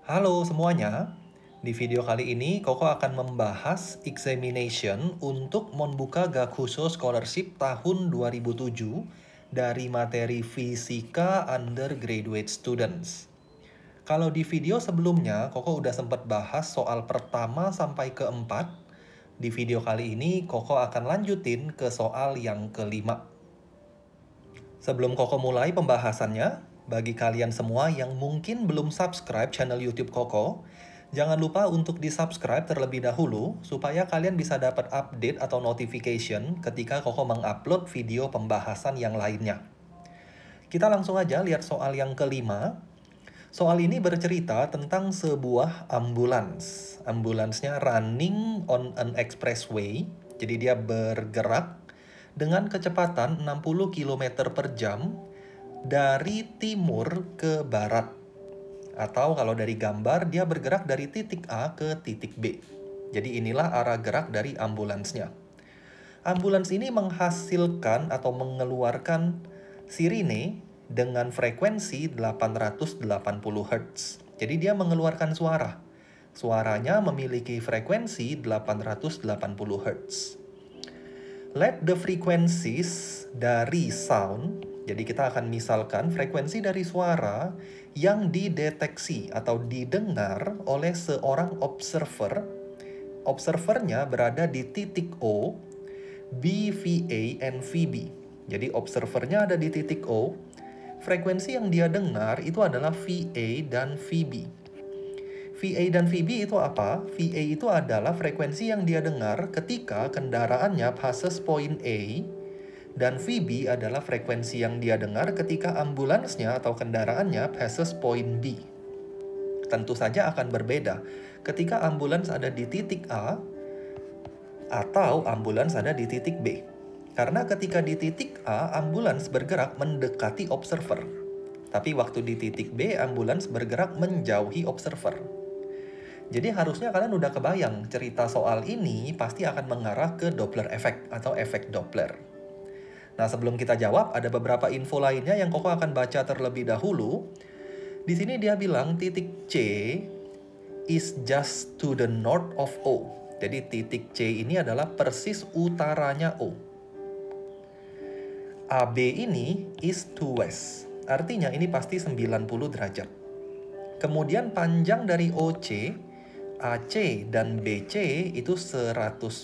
Halo semuanya, di video kali ini Koko akan membahas examination untuk Monbuka Gakushou Scholarship tahun 2007 dari materi Fisika Undergraduate Students. Kalau di video sebelumnya, Koko udah sempat bahas soal pertama sampai keempat. Di video kali ini, Koko akan lanjutin ke soal yang kelima. Sebelum Koko mulai pembahasannya, bagi kalian semua yang mungkin belum subscribe channel YouTube Koko, jangan lupa untuk di-subscribe terlebih dahulu supaya kalian bisa dapat update atau notification ketika Koko mengupload video pembahasan yang lainnya. Kita langsung aja lihat soal yang kelima. Soal ini bercerita tentang sebuah ambulans. Ambulansnya running on an expressway, jadi dia bergerak dengan kecepatan 60 km per jam dari timur ke barat. Atau kalau dari gambar, dia bergerak dari titik A ke titik B. Jadi inilah arah gerak dari ambulansnya. Ambulans ini menghasilkan atau mengeluarkan sirine dengan frekuensi 880 Hz. Jadi dia mengeluarkan suara. Suaranya memiliki frekuensi 880 Hz. Let the frequencies dari sound, jadi kita akan misalkan frekuensi dari suara yang dideteksi atau didengar oleh seorang observer. Observernya berada di titik O, B, VA, and VB. Jadi observernya ada di titik O, frekuensi yang dia dengar itu adalah VA dan VB. VA dan VB itu apa? VA itu adalah frekuensi yang dia dengar ketika kendaraannya passes point A, dan VB adalah frekuensi yang dia dengar ketika ambulansnya atau kendaraannya passes point B. Tentu saja akan berbeda ketika ambulans ada di titik A atau ambulans ada di titik B. Karena ketika di titik A, ambulans bergerak mendekati observer. Tapi waktu di titik B, ambulans bergerak menjauhi observer. Jadi harusnya kalian udah kebayang cerita soal ini pasti akan mengarah ke Doppler effect atau efek Doppler. Nah, sebelum kita jawab, ada beberapa info lainnya yang Koko akan baca terlebih dahulu. Di sini dia bilang titik C is just to the north of O. Jadi titik C ini adalah persis utaranya O. AB ini is to west. Artinya ini pasti 90 derajat. Kemudian panjang dari OC, AC dan BC itu 100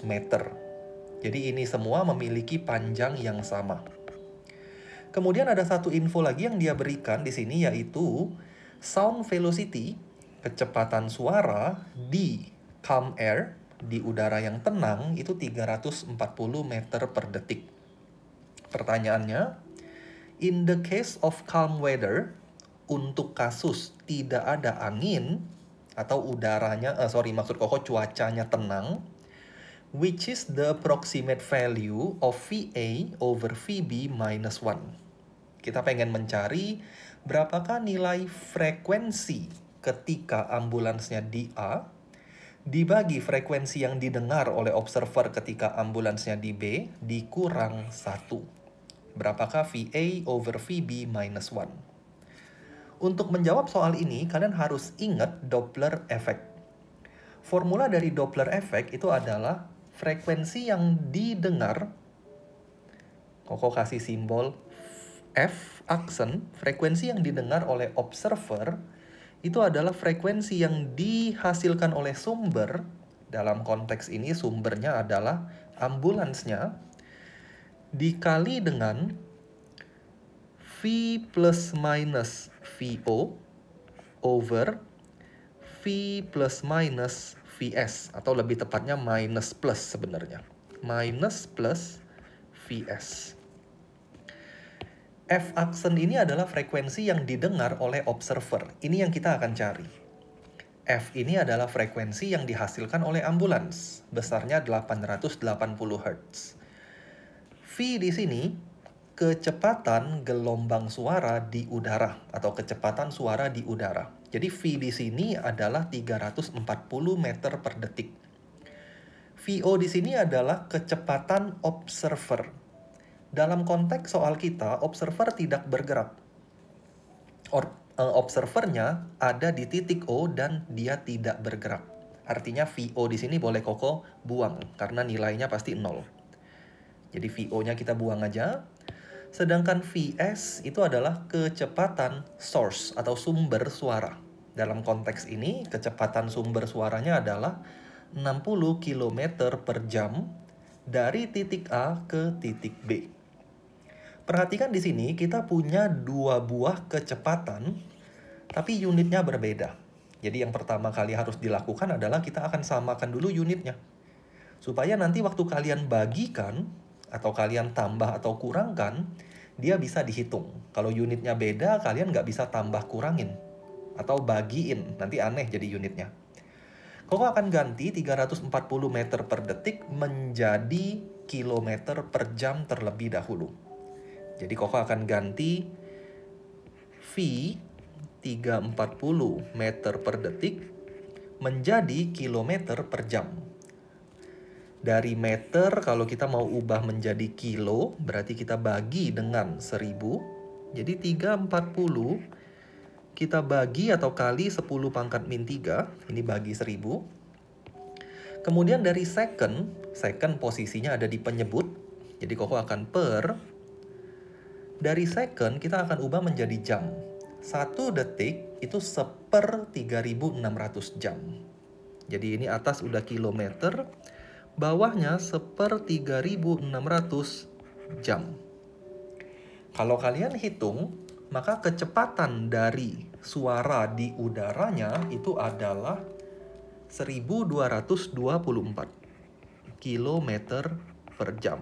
meter. Jadi ini semua memiliki panjang yang sama. Kemudian ada satu info lagi yang dia berikan di sini yaitu sound velocity, kecepatan suara di calm air, di udara yang tenang itu 340 meter per detik. Pertanyaannya, in the case of calm weather, untuk kasus tidak ada angin, atau maksud Koko cuacanya tenang, which is the approximate value of VA over VB minus 1. Kita pengen mencari berapakah nilai frekuensi ketika ambulansnya di A, dibagi frekuensi yang didengar oleh observer ketika ambulansnya di B, dikurang 1. Berapakah VA over VB minus 1? Untuk menjawab soal ini, kalian harus ingat Doppler effect. Formula dari Doppler effect itu adalah frekuensi yang didengar. Koko kasih simbol F, aksen. Frekuensi yang didengar oleh observer itu adalah frekuensi yang dihasilkan oleh sumber. Dalam konteks ini sumbernya adalah ambulansnya, dikali dengan V plus minus VO over V plus minus VS, atau lebih tepatnya minus plus sebenarnya. Minus plus VS. F aksen ini adalah frekuensi yang didengar oleh observer. Ini yang kita akan cari. F ini adalah frekuensi yang dihasilkan oleh ambulans. Besarnya 880 Hz. V di sini kecepatan gelombang suara di udara atau kecepatan suara di udara. Jadi V di sini adalah 340 meter per detik. VO di sini adalah kecepatan observer. Dalam konteks soal kita, observer tidak bergerak. observernya ada di titik O dan dia tidak bergerak. Artinya VO di sini boleh Koko buang karena nilainya pasti 0. Jadi VO-nya kita buang aja. Sedangkan Vs itu adalah kecepatan source atau sumber suara. Dalam konteks ini, kecepatan sumber suaranya adalah 60 km per jam dari titik A ke titik B. Perhatikan di sini kita punya dua buah kecepatan, tapi unitnya berbeda. Jadi yang pertama kali harus dilakukan adalah kita akan samakan dulu unitnya. Supaya nanti waktu kalian bagikan, atau kalian tambah atau kurangkan, dia bisa dihitung. Kalau unitnya beda, kalian nggak bisa tambah kurangin. Atau bagiin, nanti aneh jadi unitnya. Koko akan ganti 340 meter per detik menjadi kilometer per jam terlebih dahulu. Jadi Koko akan ganti V 340 meter per detik menjadi kilometer per jam. Dari meter, kalau kita mau ubah menjadi kilo, berarti kita bagi dengan 1000. Jadi 340 kita bagi atau kali 10 pangkat min 3, ini bagi 1000. Kemudian dari second posisinya ada di penyebut, jadi Koko akan per. Dari second kita akan ubah menjadi jam. 1 detik itu 1/3600 jam. Jadi ini atas udah kilometer, bawahnya 1/3600 jam. Kalau kalian hitung, maka kecepatan dari suara di udaranya itu adalah 1224 km per jam.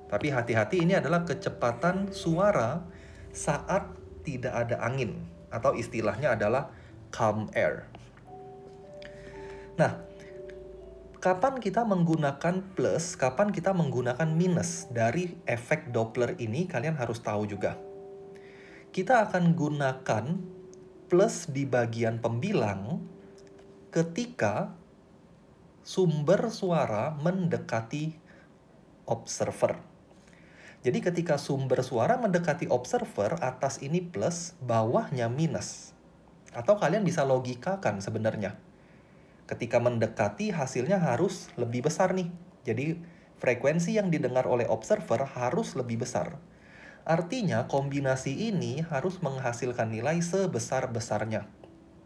Tapi hati-hati, ini adalah kecepatan suara saat tidak ada angin, atau istilahnya adalah calm air. Nah, kapan kita menggunakan plus, kapan kita menggunakan minus dari efek Doppler ini, kalian harus tahu juga. Kita akan gunakan plus di bagian pembilang ketika sumber suara mendekati observer. Jadi ketika sumber suara mendekati observer, atas ini plus, bawahnya minus. Atau kalian bisa logikakan sebenarnya. Ketika mendekati, hasilnya harus lebih besar nih. Jadi frekuensi yang didengar oleh observer harus lebih besar. Artinya kombinasi ini harus menghasilkan nilai sebesar-besarnya.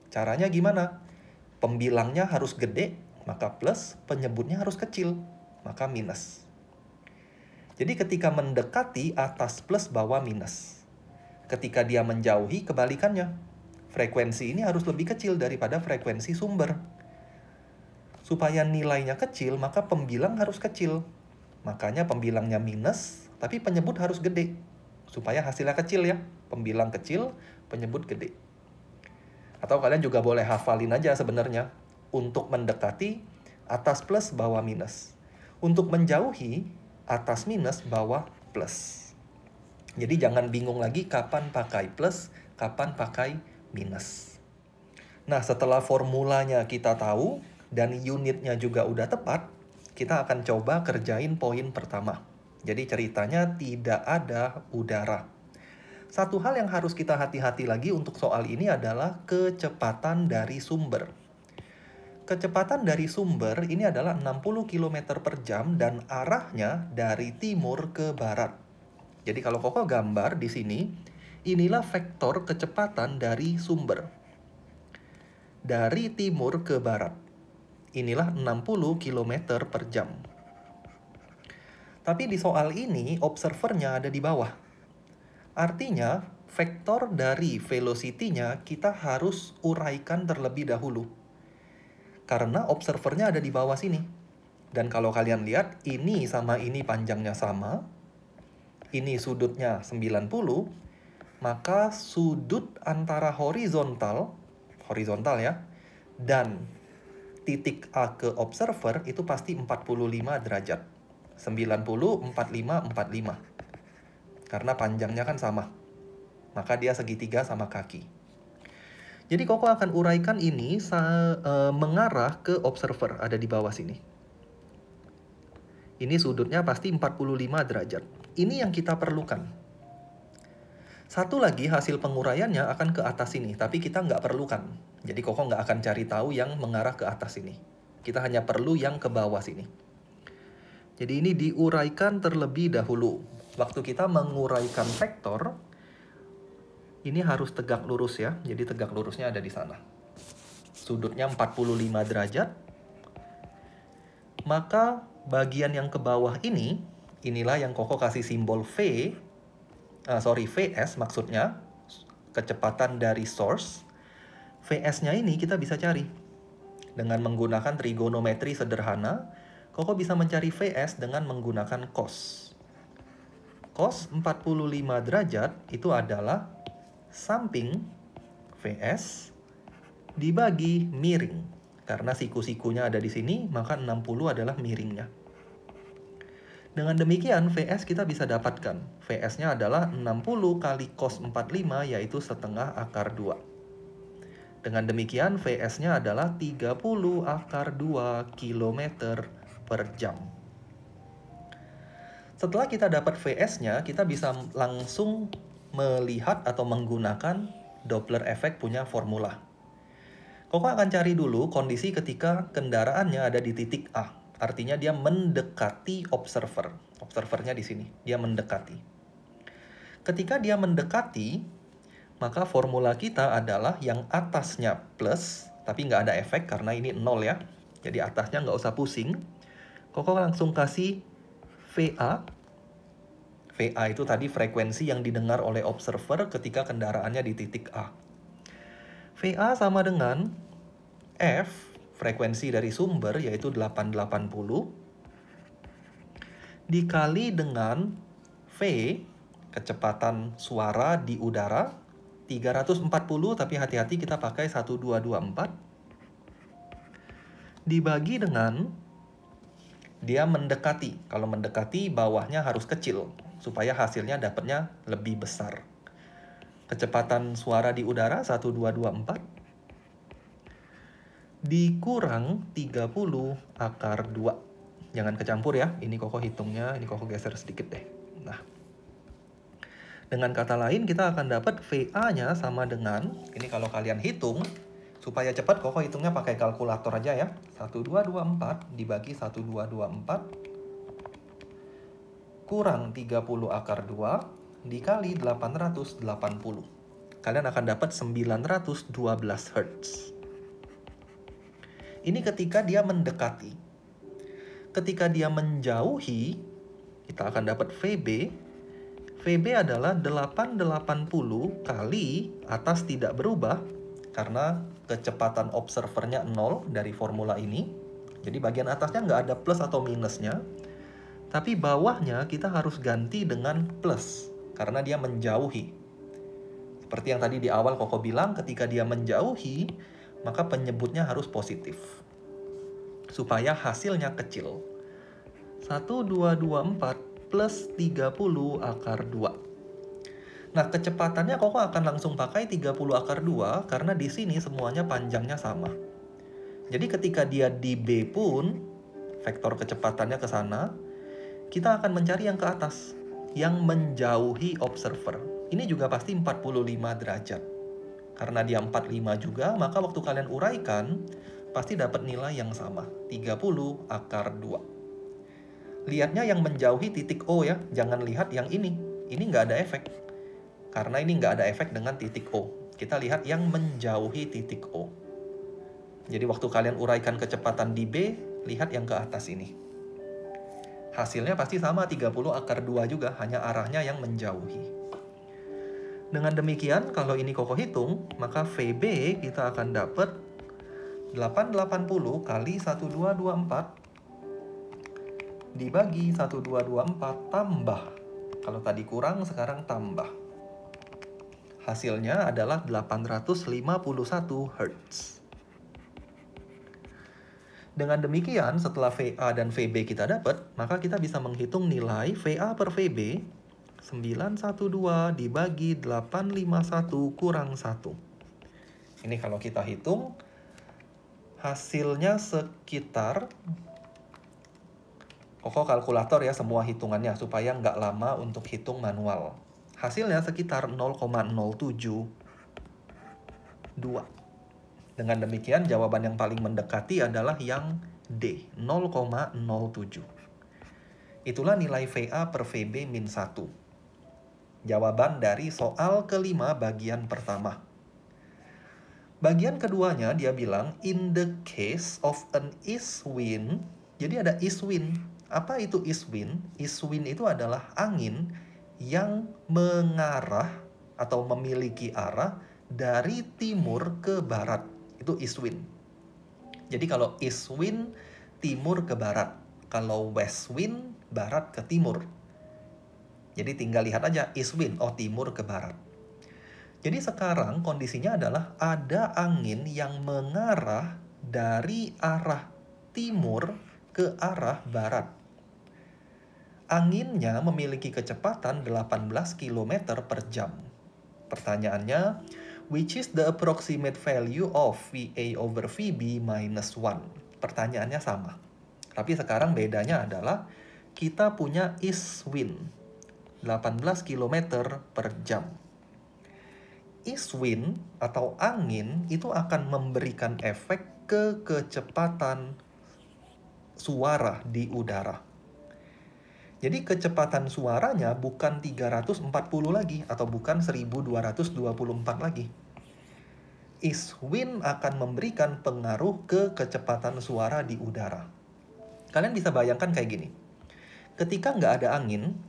Caranya gimana? Pembilangnya harus gede, maka plus, penyebutnya harus kecil, maka minus. Jadi ketika mendekati, atas plus, bawah minus. Ketika dia menjauhi, kebalikannya. Frekuensi ini harus lebih kecil daripada frekuensi sumber. Supaya nilainya kecil, maka pembilang harus kecil. Makanya pembilangnya minus, tapi penyebut harus gede. Supaya hasilnya kecil ya. Pembilang kecil, penyebut gede. Atau kalian juga boleh hafalin aja sebenarnya. Untuk mendekati, atas plus, bawah minus. Untuk menjauhi, atas minus, bawah plus. Jadi jangan bingung lagi kapan pakai plus, kapan pakai minus. Nah, setelah formulanya kita tahu, dan unitnya juga udah tepat, kita akan coba kerjain poin pertama. Jadi ceritanya tidak ada udara. Satu hal yang harus kita hati-hati lagi untuk soal ini adalah kecepatan dari sumber. Kecepatan dari sumber ini adalah 60 km per jam dan arahnya dari timur ke barat. Jadi kalau Koko gambar di sini, inilah vektor kecepatan dari sumber. Dari timur ke barat. Inilah 60 km per jam. Tapi di soal ini, observernya ada di bawah. Artinya, vektor dari velocity-nya kita harus uraikan terlebih dahulu. Karena observernya ada di bawah sini. Dan kalau kalian lihat, ini sama ini panjangnya sama. Ini sudutnya 90. Maka sudut antara horizontal ya, dan titik A ke observer itu pasti 45 derajat. 90, 45, 45. Karena panjangnya kan sama. Maka dia segitiga sama kaki. Jadi Koko akan uraikan ini mengarah ke observer, ada di bawah sini. Ini sudutnya pasti 45 derajat. Ini yang kita perlukan. Satu lagi hasil penguraiannya akan ke atas sini, tapi kita nggak perlukan. Jadi Koko nggak akan cari tahu yang mengarah ke atas sini. Kita hanya perlu yang ke bawah sini. Jadi ini diuraikan terlebih dahulu. Waktu kita menguraikan vektor, ini harus tegak lurus ya. Jadi tegak lurusnya ada di sana. Sudutnya 45 derajat. Maka bagian yang ke bawah ini, inilah yang Koko kasih simbol VS maksudnya, kecepatan dari source. VS-nya ini kita bisa cari. Dengan menggunakan trigonometri sederhana, Koko bisa mencari VS dengan menggunakan cos. Cos 45 derajat itu adalah samping VS dibagi miring. Karena siku-sikunya ada di sini, maka 60 adalah miringnya. Dengan demikian, VS kita bisa dapatkan. VS-nya adalah 60 kali cos 45, yaitu setengah akar 2. Dengan demikian, VS-nya adalah 30 akar 2 km per jam. Setelah kita dapat VS-nya, kita bisa langsung melihat atau menggunakan Doppler effect punya formula. Koko akan cari dulu kondisi ketika kendaraannya ada di titik A. Artinya dia mendekati observer. Observernya di sini. Dia mendekati. Ketika dia mendekati, maka formula kita adalah yang atasnya plus, tapi nggak ada efek karena ini 0 ya. Jadi atasnya nggak usah pusing. Koko langsung kasih VA. VA itu tadi frekuensi yang didengar oleh observer ketika kendaraannya di titik A. VA sama dengan F, frekuensi dari sumber, yaitu 880, dikali dengan V, kecepatan suara di udara, 340, tapi hati-hati kita pakai 1224, dibagi dengan, dia mendekati. Kalau mendekati, bawahnya harus kecil, supaya hasilnya dapatnya lebih besar. Kecepatan suara di udara 1224 dikurang 30 akar 2. Jangan kecampur ya, ini Koko hitungnya, ini Koko geser sedikit deh. Nah, dengan kata lain kita akan dapat VA-nya sama dengan, ini kalau kalian hitung, supaya cepat Koko hitungnya pakai kalkulator aja ya. 1224 dibagi 1224 kurang 30 akar 2 dikali 880. Kalian akan dapat 912 Hz. Ini ketika dia mendekati. Ketika dia menjauhi, kita akan dapat VB. VB adalah 880 kali atas tidak berubah, karena kecepatan observernya 0 dari formula ini. Jadi bagian atasnya nggak ada plus atau minusnya. Tapi bawahnya kita harus ganti dengan plus, karena dia menjauhi. Seperti yang tadi di awal Koko bilang, ketika dia menjauhi, maka penyebutnya harus positif. Supaya hasilnya kecil. 1224 plus 30 akar 2. Nah, kecepatannya Koko akan langsung pakai 30 akar 2, karena di sini semuanya panjangnya sama. Jadi ketika dia di B pun, vektor kecepatannya ke sana, kita akan mencari yang ke atas, yang menjauhi observer. Ini juga pasti 45 derajat. Karena dia 45 juga, maka waktu kalian uraikan, pasti dapat nilai yang sama, 30 akar 2. Lihatnya yang menjauhi titik O ya, jangan lihat yang ini. Ini nggak ada efek. Karena ini nggak ada efek dengan titik O. Kita lihat yang menjauhi titik O. Jadi waktu kalian uraikan kecepatan di B, lihat yang ke atas ini. Hasilnya pasti sama, 30 akar 2 juga, hanya arahnya yang menjauhi. Dengan demikian, kalau ini Koko hitung, maka VB kita akan dapat 880 kali 1224 dibagi 1224 tambah. Kalau tadi kurang, sekarang tambah. Hasilnya adalah 851 Hz. Dengan demikian, setelah VA dan VB kita dapat, maka kita bisa menghitung nilai VA per VB 912 dibagi 851 kurang 1. Ini kalau kita hitung, hasilnya sekitar, Koko kalkulator ya semua hitungannya, supaya nggak lama untuk hitung manual. Hasilnya sekitar 0,072. Dengan demikian, jawaban yang paling mendekati adalah yang D, 0,07. Itulah nilai VA per VB min 1. Jawaban dari soal kelima bagian pertama. Bagian keduanya dia bilang, in the case of an east wind. Jadi ada east wind. Apa itu east wind? East wind itu adalah angin yang mengarah atau memiliki arah dari timur ke barat. Itu east wind. Jadi kalau east wind, timur ke barat. Kalau west wind, barat ke timur. Jadi tinggal lihat aja east wind, oh timur ke barat. Jadi sekarang kondisinya adalah ada angin yang mengarah dari arah timur ke arah barat. Anginnya memiliki kecepatan 18 km per jam. Pertanyaannya, which is the approximate value of VA over VB minus 1? Pertanyaannya sama. Tapi sekarang bedanya adalah kita punya east wind, 18 km per jam. East wind atau angin itu akan memberikan efek ke kecepatan suara di udara. Jadi kecepatan suaranya bukan 340 lagi atau bukan 1224 lagi. East wind akan memberikan pengaruh ke kecepatan suara di udara. Kalian bisa bayangkan kayak gini. Ketika nggak ada angin,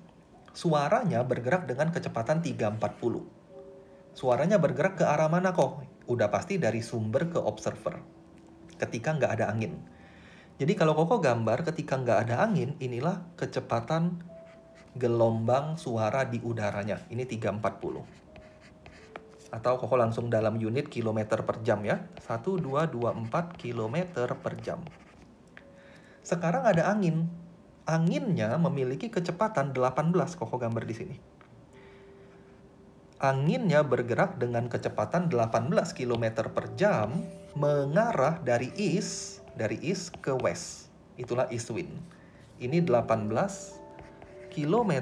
suaranya bergerak dengan kecepatan 340. Suaranya bergerak ke arah mana kok? Udah pasti dari sumber ke observer. Ketika nggak ada angin. Jadi kalau Koko gambar ketika nggak ada angin, inilah kecepatan gelombang suara di udaranya. Ini 340. Atau Koko langsung dalam unit kilometer per jam ya. 1224 kilometer per jam. Sekarang ada angin. Anginnya memiliki kecepatan 18, Koko gambar di sini. Anginnya bergerak dengan kecepatan 18 km per jam mengarah dari east ke west. Itulah east wind. Ini 18 km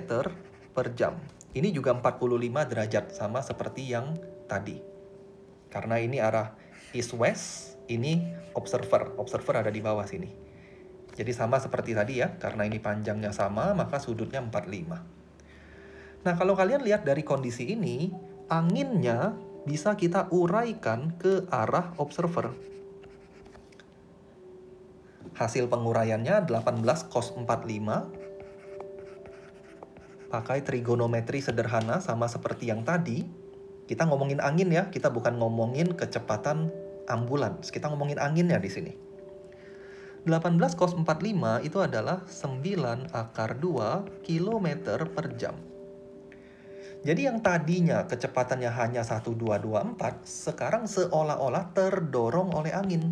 per jam. Ini juga 45 derajat, sama seperti yang tadi. Karena ini arah east-west, ini observer. Observer ada di bawah sini. Jadi sama seperti tadi ya, karena ini panjangnya sama, maka sudutnya 45. Nah, kalau kalian lihat dari kondisi ini, anginnya bisa kita uraikan ke arah observer. Hasil penguraiannya 18 cos 45. Pakai trigonometri sederhana sama seperti yang tadi. Kita ngomongin angin ya, kita bukan ngomongin kecepatan ambulans. Kita ngomongin anginnya di sini. 18 cos 45 itu adalah 9 akar 2 km per jam. Jadi yang tadinya kecepatannya hanya 1224, sekarang seolah-olah terdorong oleh angin.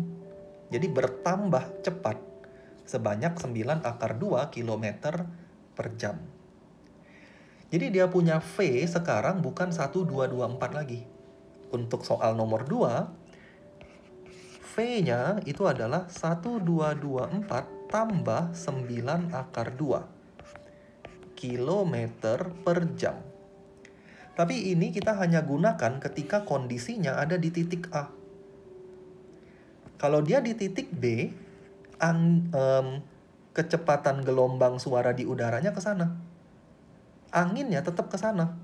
Jadi bertambah cepat sebanyak 9 akar 2 km per jam. Jadi dia punya V sekarang bukan 1224 lagi. Untuk soal nomor 2, V-nya itu adalah 1224 tambah 9 akar 2 km per jam. Tapi ini kita hanya gunakan ketika kondisinya ada di titik A. Kalau dia di titik B, kecepatan gelombang suara di udaranya ke sana. Anginnya tetap ke sana.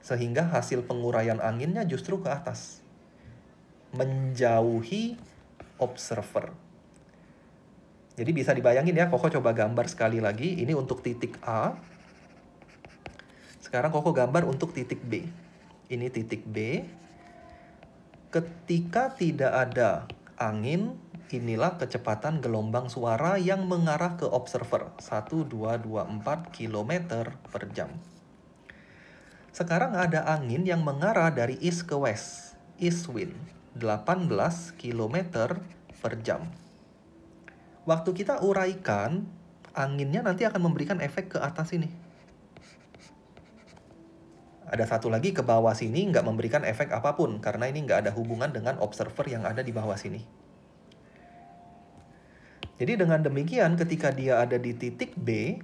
Sehingga hasil penguraian anginnya justru ke atas. Menjauhi observer. Jadi bisa dibayangin ya, Koko coba gambar sekali lagi. Ini untuk titik A. Sekarang Koko gambar untuk titik B. Ini titik B. Ketika tidak ada angin, inilah kecepatan gelombang suara yang mengarah ke observer. 1224 km per jam. Sekarang ada angin yang mengarah dari east ke west. East wind. 18 km per jam. Waktu kita uraikan, anginnya nanti akan memberikan efek ke atas ini. Ada satu lagi ke bawah sini nggak memberikan efek apapun, karena ini nggak ada hubungan dengan observer yang ada di bawah sini. Jadi dengan demikian ketika dia ada di titik B,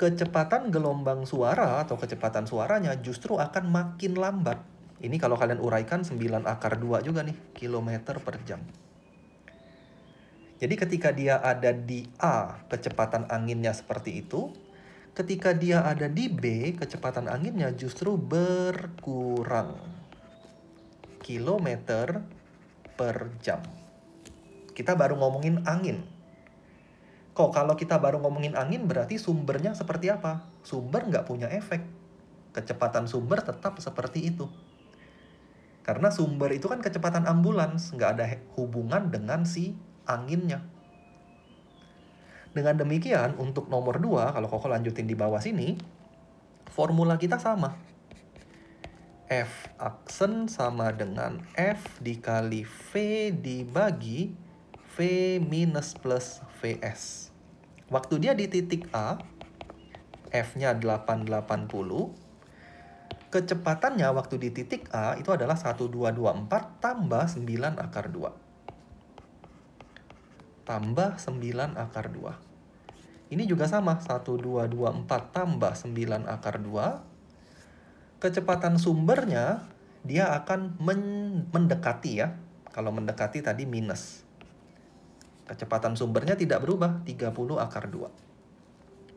kecepatan gelombang suara atau kecepatan suaranya justru akan makin lambat. Ini kalau kalian uraikan 9 akar 2 juga nih, kilometer per jam. Jadi ketika dia ada di A, kecepatan anginnya seperti itu. Ketika dia ada di B, kecepatan anginnya justru berkurang. Kilometer per jam. Kita baru ngomongin angin. Kalau kita baru ngomongin angin, berarti sumbernya seperti apa? Sumber nggak punya efek. Kecepatan sumber tetap seperti itu. Karena sumber itu kan kecepatan ambulans, nggak ada hubungan dengan si anginnya. Dengan demikian, untuk nomor 2, kalau Koko lanjutin di bawah sini, formula kita sama. F aksen sama dengan F dikali V dibagi V minus plus VS. Waktu dia di titik A, F-nya 880. Kecepatannya waktu di titik A itu adalah 1224 tambah 9 akar 2. Tambah 9 akar 2. Ini juga sama, 1224 tambah 9 akar 2. Kecepatan sumbernya dia akan mendekati ya. Kalau mendekati tadi minus. Kecepatan sumbernya tidak berubah, 30 akar 2.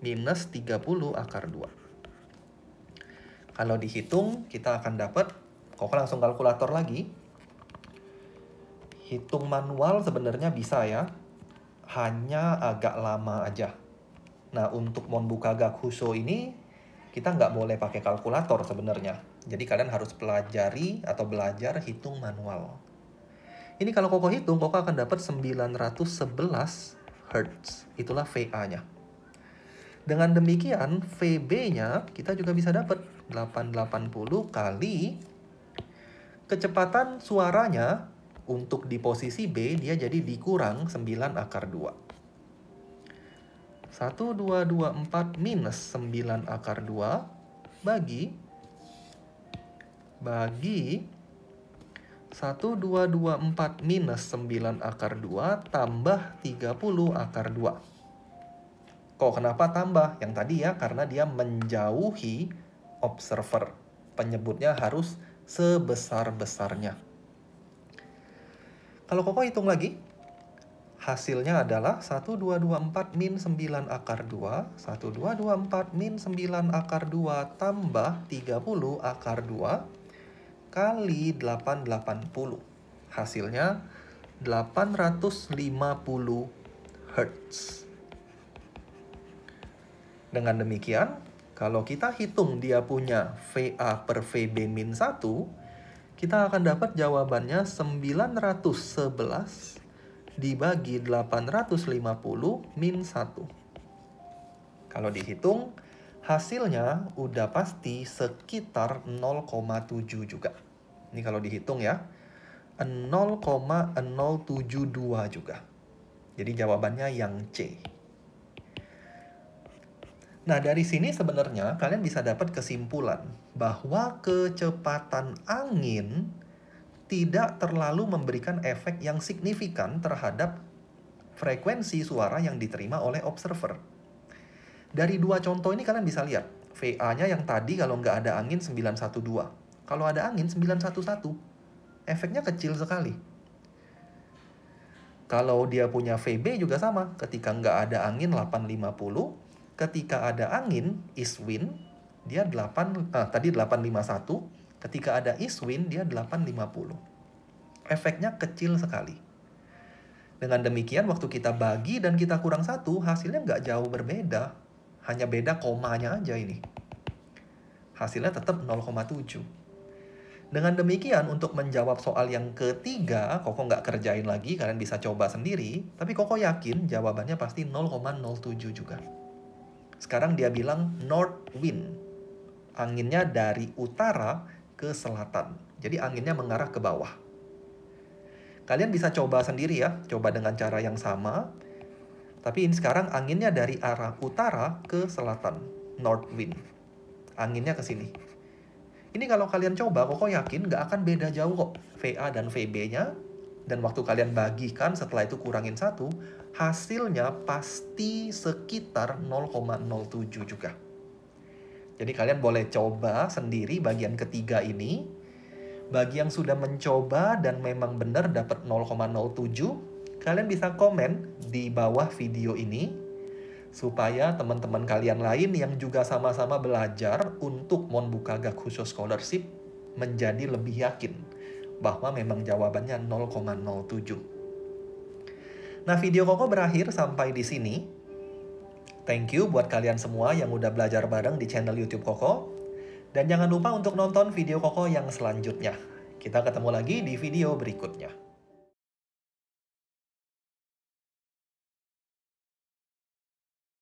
Minus 30 akar 2. Kalau dihitung, kita akan dapat, Koko langsung kalkulator lagi. Hitung manual sebenarnya bisa ya, hanya agak lama aja. Nah, untuk Monbuka Gakushou ini, kita nggak boleh pakai kalkulator sebenarnya. Jadi kalian harus pelajari atau belajar hitung manual. Ini kalau Koko hitung, Koko akan dapat 911 Hz. Itulah VA-nya. Dengan demikian, VB-nya kita juga bisa dapat 880 kali kecepatan suaranya untuk di posisi B, dia jadi dikurang 9 akar 2. 1224 minus 9 akar 2 bagi 1224 minus 9 akar 2 tambah 30 akar 2. Kenapa tambah? Yang tadi ya, karena dia menjauhi observer. Penyebutnya harus sebesar-besarnya. Kalau Koko hitung lagi, hasilnya adalah 1224 min 9 akar 2, 1224 min 9 akar 2 tambah 30 akar 2 kali 880. Hasilnya 850 Hz. Dengan demikian, kalau kita hitung dia punya VA per VB min 1, kita akan dapat jawabannya 911 dibagi 850 min 1. Kalau dihitung, hasilnya udah pasti sekitar 0,7 juga. Ini kalau dihitung ya, 0,072 juga. Jadi jawabannya yang C. Nah, dari sini sebenarnya kalian bisa dapat kesimpulan bahwa kecepatan angin tidak terlalu memberikan efek yang signifikan terhadap frekuensi suara yang diterima oleh observer. Dari dua contoh ini kalian bisa lihat, VA-nya yang tadi kalau nggak ada angin 912. Kalau ada angin 911. Efeknya kecil sekali. Kalau dia punya VB juga sama, ketika nggak ada angin 850. Ketika ada angin, east wind, dia 851. Ketika ada east wind, dia 850. Efeknya kecil sekali. Dengan demikian, waktu kita bagi dan kita kurang 1, hasilnya nggak jauh berbeda. Hanya beda komanya aja ini. Hasilnya tetap 0,7. Dengan demikian, untuk menjawab soal yang ketiga, Koko nggak kerjain lagi, kalian bisa coba sendiri. Tapi Koko yakin jawabannya pasti 0,07 juga. Sekarang dia bilang north wind. Anginnya dari utara ke selatan. Jadi anginnya mengarah ke bawah. Kalian bisa coba sendiri ya. Coba dengan cara yang sama. Tapi ini sekarang anginnya dari arah utara ke selatan. North wind. Anginnya ke sini. Ini kalau kalian coba, Koko yakin nggak akan beda jauh kok. VA dan VB-nya dan waktu kalian bagikan setelah itu kurangin 1, hasilnya pasti sekitar 0,07 juga. Jadi kalian boleh coba sendiri bagian ketiga ini. Bagi yang sudah mencoba dan memang benar dapat 0,07, kalian bisa komen di bawah video ini supaya teman-teman kalian lain yang juga sama-sama belajar untuk membuka Gakushou Scholarship menjadi lebih yakin bahwa memang jawabannya 0,07. Nah, video Koko berakhir sampai di sini. Thank you buat kalian semua yang udah belajar bareng di channel YouTube Koko. Dan jangan lupa untuk nonton video Koko yang selanjutnya. Kita ketemu lagi di video berikutnya.